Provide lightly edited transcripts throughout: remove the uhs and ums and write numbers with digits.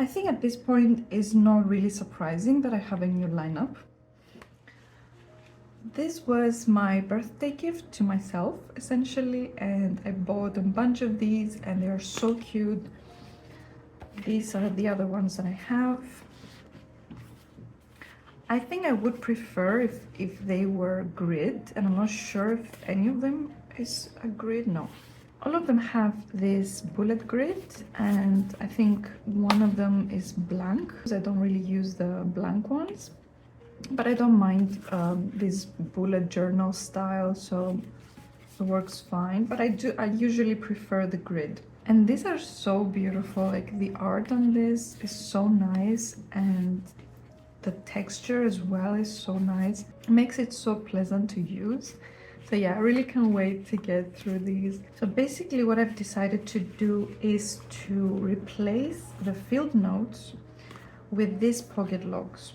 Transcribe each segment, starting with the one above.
I think at this point it's not really surprising that I have a new lineup. This was my birthday gift to myself, essentially, and I bought a bunch of these and they are so cute. These are the other ones that I have. I think I would prefer if they were grid, and I'm not sure if any of them is a grid. No. All of them have this bullet grid, and I think one of them is blank. I don't really use the blank ones, but I don't mind this bullet journal style, so it works fine. But I usually prefer the grid. And these are so beautiful. Like, the art on this is so nice, and the texture as well is so nice. It makes it so pleasant to use. So yeah, I really can't wait to get through these. So basically what I've decided to do is to replace the field notes with these pocket logs.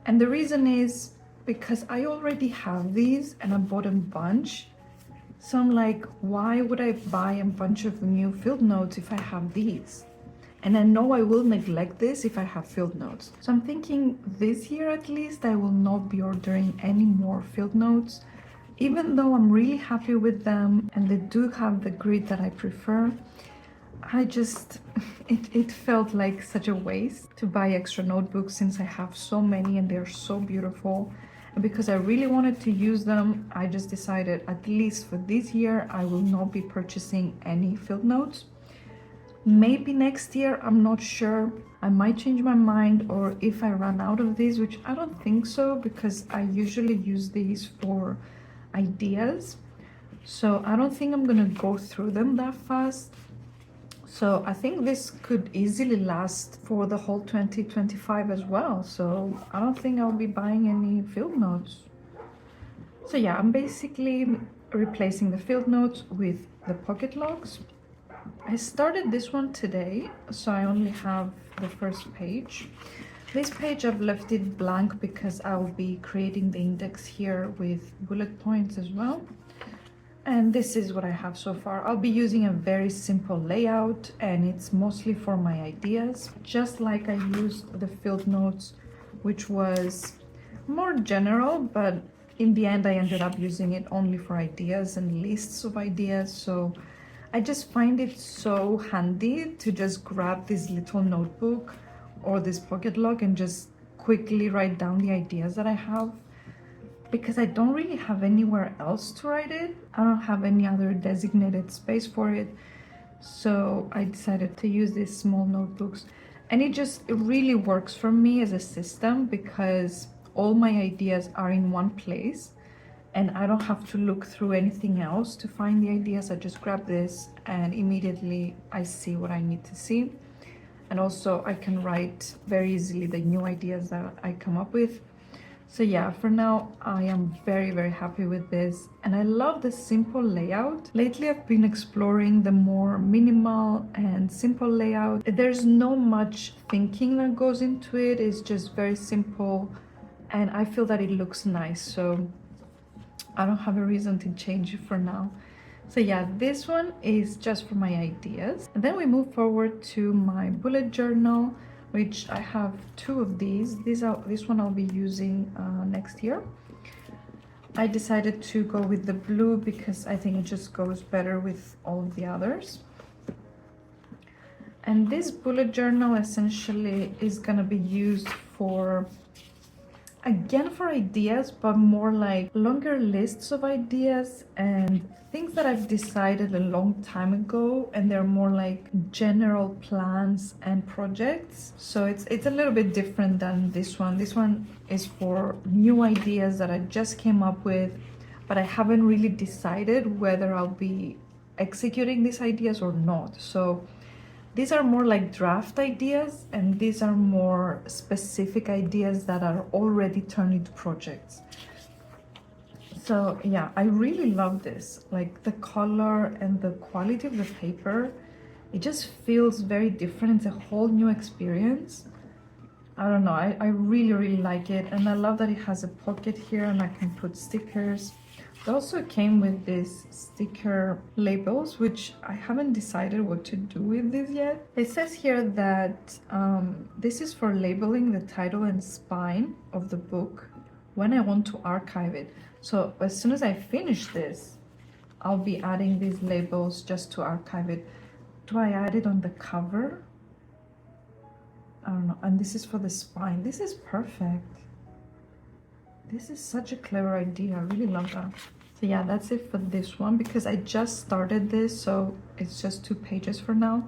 And the reason is because I already have these and I bought a bunch. So I'm like, why would I buy a bunch of new field notes if I have these? And I know I will neglect this if I have field notes. So I'm thinking this year at least I will not be ordering any more field notes. Even though I'm really happy with them and they do have the grid that I prefer, I just, it felt like such a waste to buy extra notebooks since I have so many and they're so beautiful. And because I really wanted to use them, I just decided at least for this year I will not be purchasing any field notes. Maybe next year, I'm not sure. I might change my mind, or if I run out of these, which I don't think so because I usually use these for ideas. So I don't think I'm gonna go through them that fast. So I think this could easily last for the whole 2025 as well. So I don't think I'll be buying any field notes. So yeah, I'm basically replacing the field notes with the pocket logs. I started this one today, so I only have the first page. This page I've left it blank because I'll be creating the index here with bullet points as well. And this is what I have so far. I'll be using a very simple layout and it's mostly for my ideas. Just like I used the field notes, which was more general, but in the end I ended up using it only for ideas and lists of ideas. So I just find it so handy to just grab this little notebook or this pocket log and just quickly write down the ideas that I have, because I don't really have anywhere else to write it. I don't have any other designated space for it. So I decided to use these small notebooks, and it really works for me as a system because all my ideas are in one place. And I don't have to look through anything else to find the ideas. I just grab this and immediately I see what I need to see. And also I can write very easily the new ideas that I come up with. So yeah, for now I am very, very happy with this. And I love the simple layout. Lately I've been exploring the more minimal and simple layout. There's no much thinking that goes into it. It's just very simple and I feel that it looks nice. So I don't have a reason to change it for now. So yeah, this one is just for my ideas. And then we move forward to my bullet journal, which I have two of these. This one I'll be using next year. I decided to go with the blue because I think it just goes better with all of the others. And this bullet journal essentially is gonna be used for, again, for ideas, but more like longer lists of ideas and things that I've decided a long time ago, and they're more like general plans and projects. So it's a little bit different than this one. This one is for new ideas that I just came up with, but I haven't really decided whether I'll be executing these ideas or not. So these are more like draft ideas, and these are more specific ideas that are already turned into projects. So yeah, I really love this. Like, the color and the quality of the paper, it just feels very different. It's a whole new experience. I don't know, I really, really like it. And I love that it has a pocket here and I can put stickers. It also came with these sticker labels, which I haven't decided what to do with this yet. It says here that this is for labeling the title and spine of the book when I want to archive it. So as soon as I finish this, I'll be adding these labels just to archive it. Do I add it on the cover? I don't know. And this is for the spine. This is perfect. This is such a clever idea. I really love that. So yeah, that's it for this one because I just started this, so it's just 2 pages for now.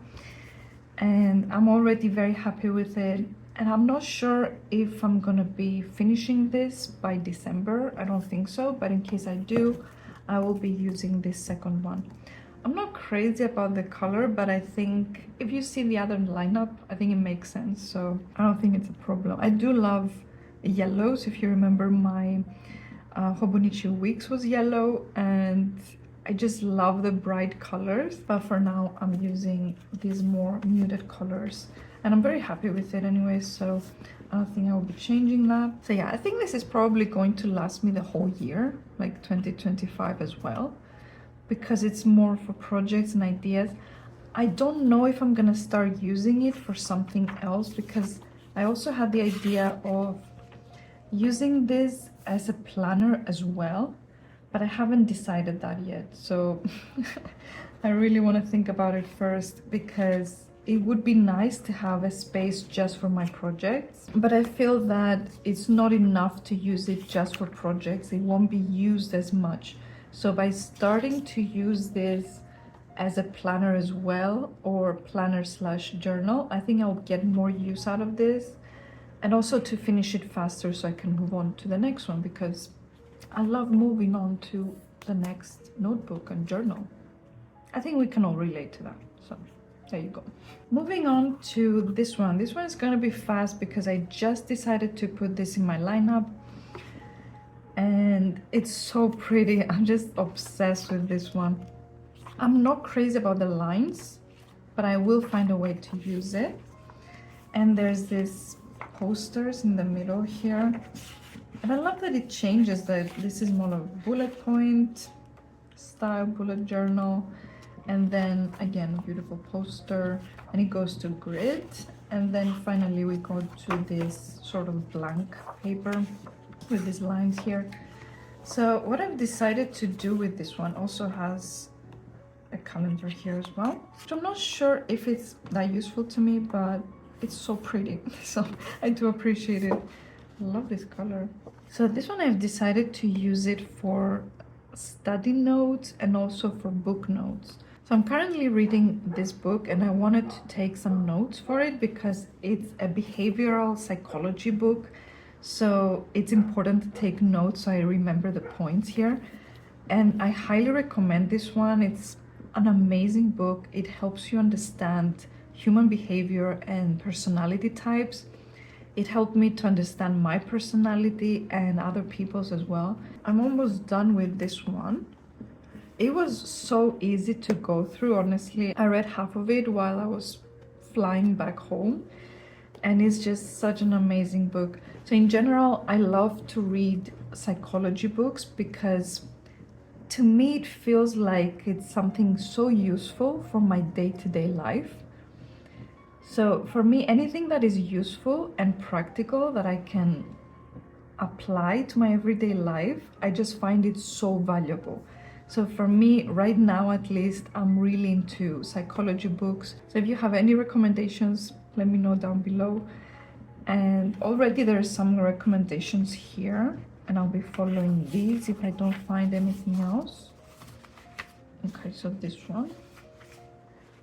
And I'm already very happy with it. And I'm not sure if I'm gonna be finishing this by December. I don't think so, but in case I do, I will be using this second one. I'm not crazy about the color, but I think if you see the other lineup, I think it makes sense. So I don't think it's a problem. I do love yellows. If you remember, my Hobonichi Weeks was yellow, and I just love the bright colors. But for now, I'm using these more muted colors, and I'm very happy with it anyway. So I don't think I will be changing that. So yeah, I think this is probably going to last me the whole year, like 2025 as well, because it's more for projects and ideas. I don't know if I'm gonna start using it for something else, because I also had the idea of using this as a planner as well, but I haven't decided that yet. So I really want to think about it first, because it would be nice to have a space just for my projects, but I feel that it's not enough to use it just for projects. It won't be used as much. So by starting to use this as a planner as well, or planner/journal, I think I'll get more use out of this, and also to finish it faster so I can move on to the next one, because I love moving on to the next notebook and journal. I think we can all relate to that. So there you go. Moving on to this one. This one is going to be fast because I just decided to put this in my lineup, and it's so pretty. I'm just obsessed with this one. I'm not crazy about the lines, but I will find a way to use it. And there's this posters in the middle here, and I love that it changes, that this is more of bullet point style bullet journal, and then again beautiful poster, and it goes to grid, and then finally we go to this sort of blank paper with these lines here. So what I've decided to do with this one, also has a calendar here as well, which I'm not sure if it's that useful to me, but it's so pretty, so I do appreciate it. I love this color. So this one, I've decided to use it for study notes and also for book notes. So I'm currently reading this book, and I wanted to take some notes for it because it's a behavioral psychology book. So it's important to take notes so I remember the points here. And I highly recommend this one. It's an amazing book. It helps you understand human behavior and personality types. It helped me to understand my personality and other people's as well. I'm almost done with this one. It was so easy to go through, honestly. I read half of it while I was flying back home, and it's just such an amazing book. So in general, I love to read psychology books because to me it feels like it's something so useful for my day-to-day life. So for me, anything that is useful and practical that I can apply to my everyday life, I just find it so valuable. So for me, right now at least, I'm really into psychology books. So if you have any recommendations, let me know down below. And already there are some recommendations here, and I'll be following these if I don't find anything else. Okay, so this one.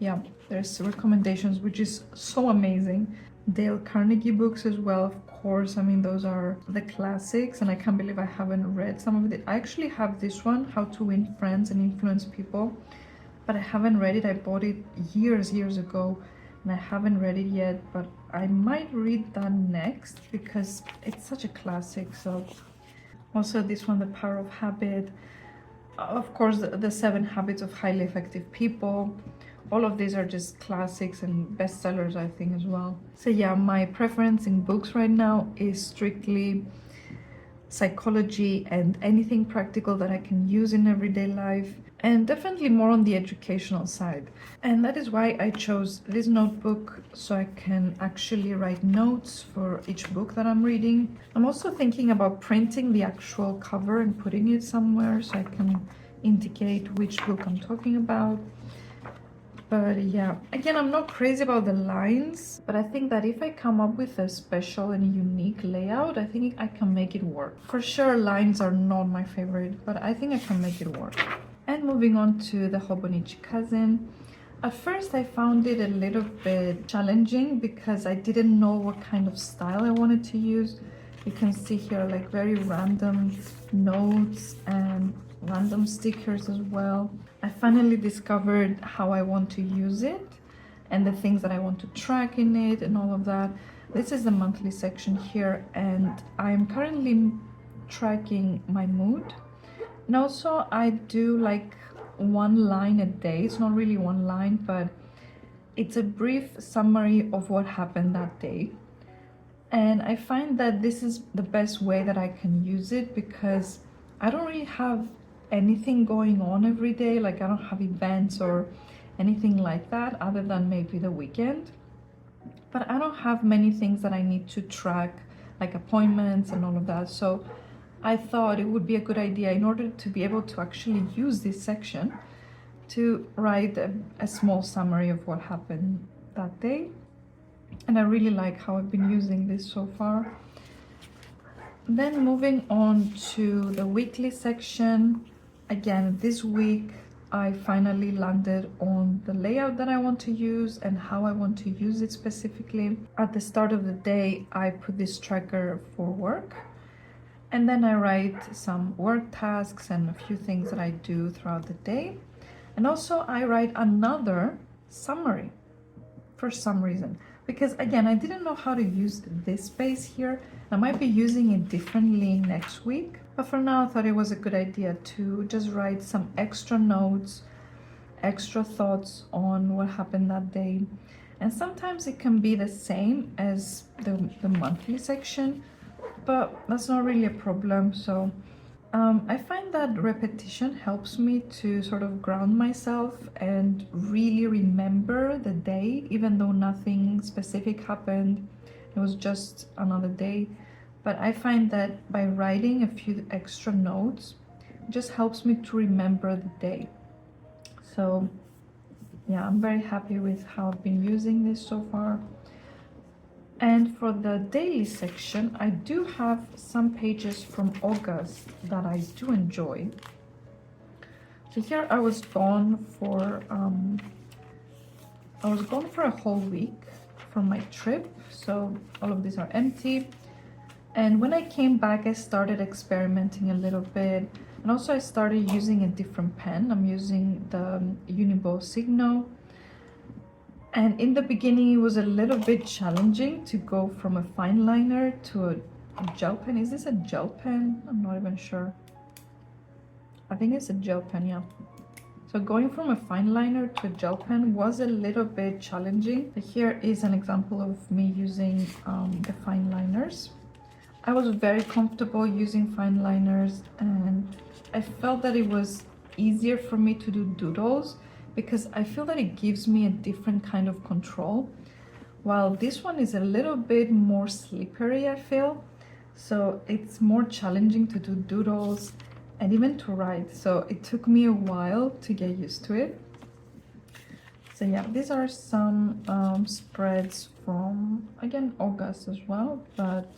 Yeah, there's recommendations, which is so amazing. Dale Carnegie books as well, of course. I mean, those are the classics, and I can't believe I haven't read some of it. I actually have this one, How to Win Friends and Influence People, but I haven't read it. I bought it years ago, and I haven't read it yet, but I might read that next because it's such a classic. So also this one, The Power of Habit. Of course, the 7 Habits of Highly Effective People. All of these are just classics and bestsellers, I think, as well. So yeah, my preference in books right now is strictly psychology and anything practical that I can use in everyday life, and definitely more on the educational side. And that is why I chose this notebook, so I can actually write notes for each book that I'm reading. I'm also thinking about printing the actual cover and putting it somewhere so I can indicate which book I'm talking about. But yeah, again, I'm not crazy about the lines, but I think that if I come up with a special and unique layout, I think I can make it work. For sure, lines are not my favorite, but I think I can make it work. And moving on to the Hobonichi cousin. At first, I found it a little bit challenging because I didn't know what kind of style I wanted to use. You can see here like very random notes and random stickers as well. I finally discovered how I want to use it and the things that I want to track in it and all of that. This is the monthly section here, and I'm currently tracking my mood. And also I do like one line a day. It's not really one line, but it's a brief summary of what happened that day. And I find that this is the best way that I can use it because I don't really have anything going on every day. Like I don't have events or anything like that other than maybe the weekend. But I don't have many things that I need to track, like appointments and all of that. So I thought it would be a good idea, in order to be able to actually use this section, to write a small summary of what happened that day. And I really like how I've been using this so far. Then moving on to the weekly section. Again, this week I finally landed on the layout that I want to use and how I want to use it specifically. At the start of the day, I put this tracker for work, and then I write some work tasks and a few things that I do throughout the day. And also I write another summary for some reason, because again, I didn't know how to use this space here. I might be using it differently next week, but for now I thought it was a good idea to just write some extra notes, extra thoughts on what happened that day. And sometimes it can be the same as the monthly section, but that's not really a problem. So I find that repetition helps me to sort of ground myself and really remember the day, even though nothing specific happened. It was just another day. But I find that by writing a few extra notes, it just helps me to remember the day. So yeah, I'm very happy with how I've been using this so far. And for the daily section, I do have some pages from August that I do enjoy. So here I was gone for a whole week for my trip. So all of these are empty. And when I came back, I started experimenting a little bit. And also I started using a different pen. I'm using the Uniball Signo. And in the beginning, it was a little bit challenging to go from a fine liner to a gel pen. Is this a gel pen? I'm not even sure. I think it's a gel pen, yeah. So going from a fine liner to a gel pen was a little bit challenging. Here is an example of me using the fine liners. I was very comfortable using fine liners, and I felt that it was easier for me to do doodles, because I feel that it gives me a different kind of control, while this one is a little bit more slippery, I feel. So it's more challenging to do doodles and even to write. So it took me a while to get used to it. So yeah, these are some spreads from, again, August as well. But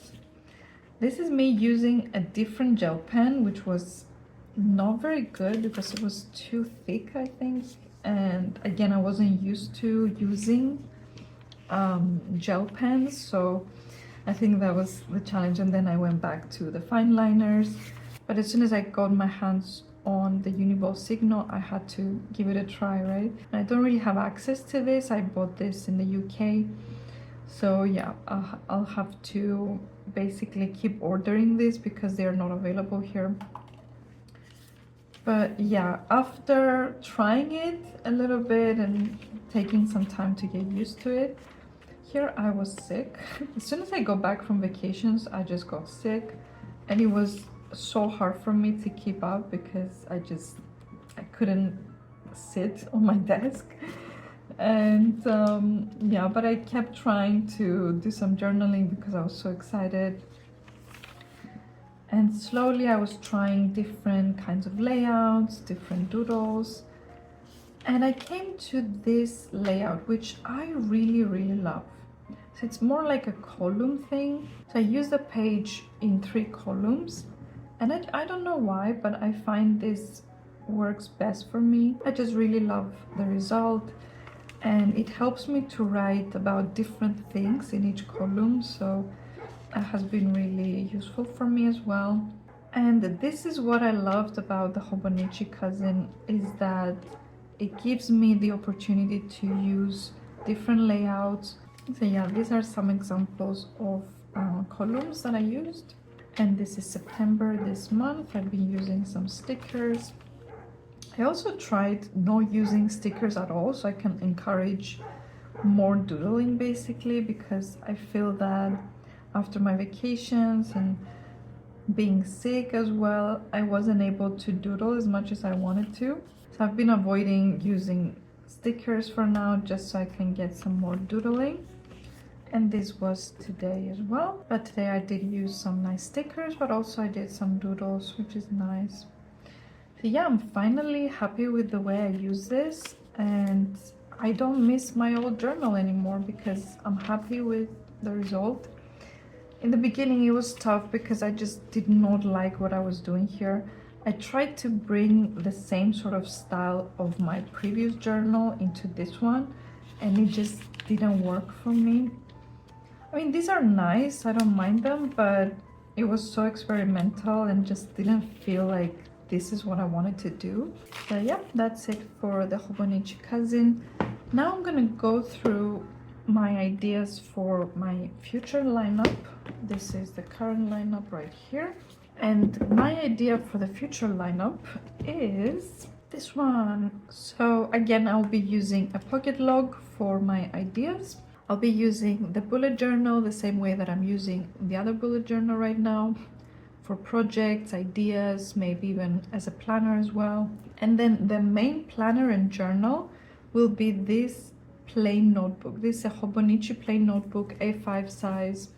this is me using a different gel pen, which was not very good because it was too thick, I think. And again, I wasn't used to using gel pens, so I think that was the challenge. And then I went back to the fine liners, but as soon as I got my hands on the Uniball Signo, I had to give it a try, right? And I don't really have access to this. I bought this in the UK, so yeah, I'll have to basically keep ordering this because they're not available here. But yeah, after trying it a little bit and taking some time to get used to it, here I was sick. As soon as I got back from vacations, I just got sick, and it was so hard for me to keep up because I couldn't sit on my desk. And yeah, but I kept trying to do some journaling because I was so excited. And slowly I was trying different kinds of layouts, different doodles. And I came to this layout, which I really love. So it's more like a column thing. So I use the page in 3 columns. And I don't know why, but I find this works best for me. I just really love the result. And it helps me to write about different things in each column. So it has been really useful for me as well. And this is what I loved about the Hobonichi Cousin, is that it gives me the opportunity to use different layouts. So yeah, these are some examples of columns that I used. And this is September this month. I've been using some stickers. I also tried not using stickers at all, so I can encourage more doodling basically, because I feel that after my vacations and being sick as well, I wasn't able to doodle as much as I wanted to. So I've been avoiding using stickers for now, just so I can get some more doodling. And this was today as well. But today I did use some nice stickers, but also I did some doodles, which is nice. So yeah, I'm finally happy with the way I use this, and I don't miss my old journal anymore because I'm happy with the result. In the beginning it was tough because I just did not like what I was doing here. I tried to bring the same sort of style of my previous journal into this one, and it just didn't work for me. I mean, these are nice, I don't mind them, but it was so experimental and just didn't feel like this is what I wanted to do. So yeah, that's it for the Hobonichi Cousin. Now I'm gonna go through my ideas for my future lineup. This is the current lineup right here. And my idea for the future lineup is this one. So again, I'll be using a pocket log for my ideas. I'll be using the bullet journal the same way that I'm using the other bullet journal right now, for projects, ideas, maybe even as a planner as well. And then the main planner and journal will be this plain notebook. This is a Hobonichi plain notebook, A5 size.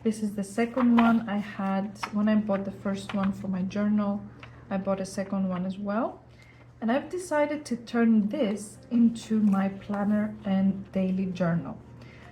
This is the second one I had when I bought the first one for my journal. I bought a second one as well. And I've decided to turn this into my planner and daily journal.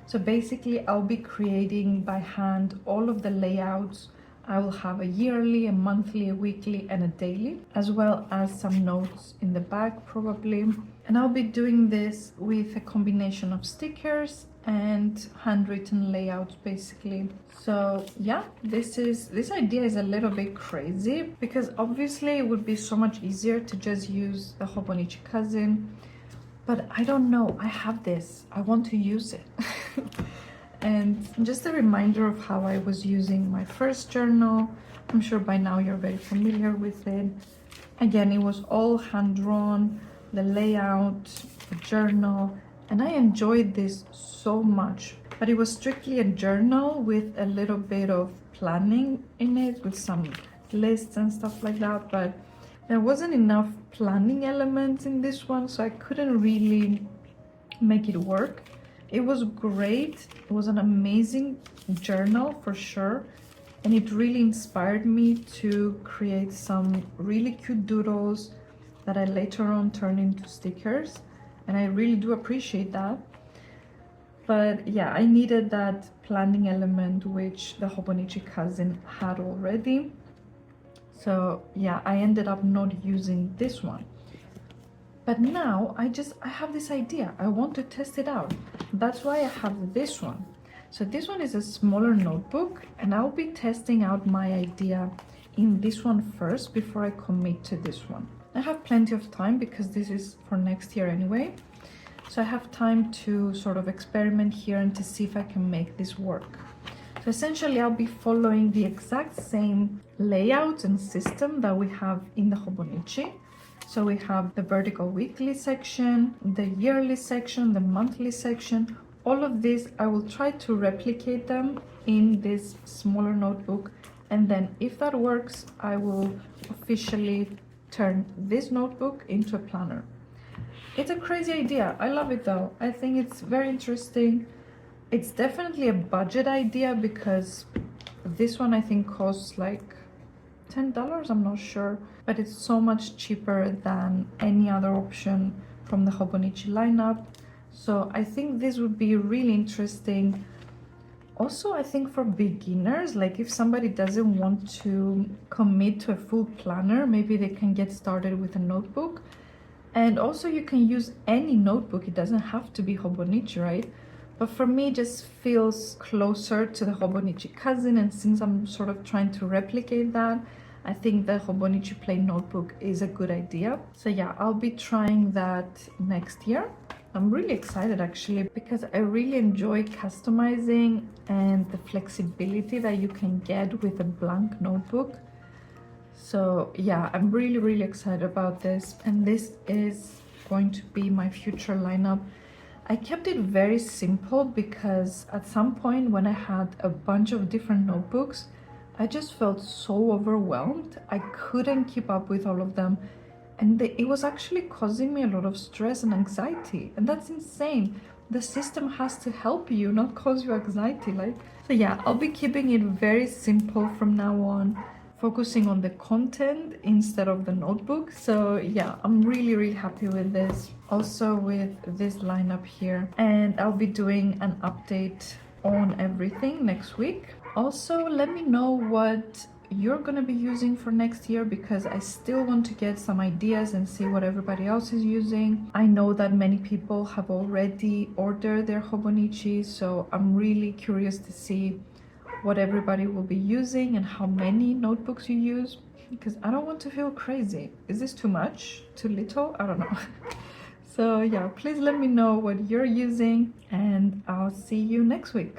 So basically I'll be creating by hand all of the layouts. I will have a yearly, a monthly, a weekly, and a daily, as well as some notes in the back probably. And I'll be doing this with a combination of stickers and handwritten layouts basically. So yeah, this idea is a little bit crazy because obviously it would be so much easier to just use the Hobonichi Cousin, but I don't know, I have this, I want to use it. And just a reminder of how I was using my first journal. I'm sure by now you're very familiar with it. Again, it was all hand-drawn, the layout, the journal, and I enjoyed this so much. But it was strictly a journal with a little bit of planning in it, with some lists and stuff like that, but there wasn't enough planning elements in this one, so I couldn't really make it work. It was great, it was an amazing journal for sure, and it really inspired me to create some really cute doodles that I later on turned into stickers, and I really do appreciate that. But yeah, I needed that planning element which the Hobonichi Cousin had already. So yeah, I ended up not using this one. But now I have this idea, I want to test it out. That's why I have this one. So this one is a smaller notebook, and I'll be testing out my idea in this one first before I commit to this one. I have plenty of time because this is for next year anyway. So I have time to sort of experiment here and to see if I can make this work. So essentially I'll be following the exact same layout and system that we have in the Hobonichi. So we have the vertical weekly section, the yearly section, the monthly section. All of this, I will try to replicate them in this smaller notebook And then if that works, I will officially turn this notebook into a planner. It's a crazy idea. I love it though. I think it's very interesting. It's definitely a budget idea because this one I think costs like $10, I'm not sure, but it's so much cheaper than any other option from the Hobonichi lineup. So I think this would be really interesting. Also, I think for beginners, like if somebody doesn't want to commit to a full planner, maybe they can get started with a notebook. And also you can use any notebook, it doesn't have to be Hobonichi, right? But for me, it just feels closer to the Hobonichi cousin, and since I'm sort of trying to replicate that, I think the Hobonichi plain notebook is a good idea. So yeah, I'll be trying that next year. I'm really excited actually because I really enjoy customizing and the flexibility that you can get with a blank notebook. So yeah, I'm really excited about this, and this is going to be my future lineup. I kept it very simple because at some point when I had a bunch of different notebooks, I just felt so overwhelmed. I couldn't keep up with all of them, and it was actually causing me a lot of stress and anxiety, and that's insane. The system has to help you, not cause you anxiety. So yeah, I'll be keeping it very simple from now on, focusing on the content instead of the notebook. So yeah, I'm really happy with this. Also with this lineup here, and I'll be doing an update on everything next week. Also, let me know what you're gonna be using for next year, because I still want to get some ideas and see what everybody else is using. I know that many people have already ordered their Hobonichi, so I'm really curious to see what everybody will be using and how many notebooks you use, because I don't want to feel crazy. Is this too much? Too little? I don't know. So yeah, please let me know what you're using, and I'll see you next week.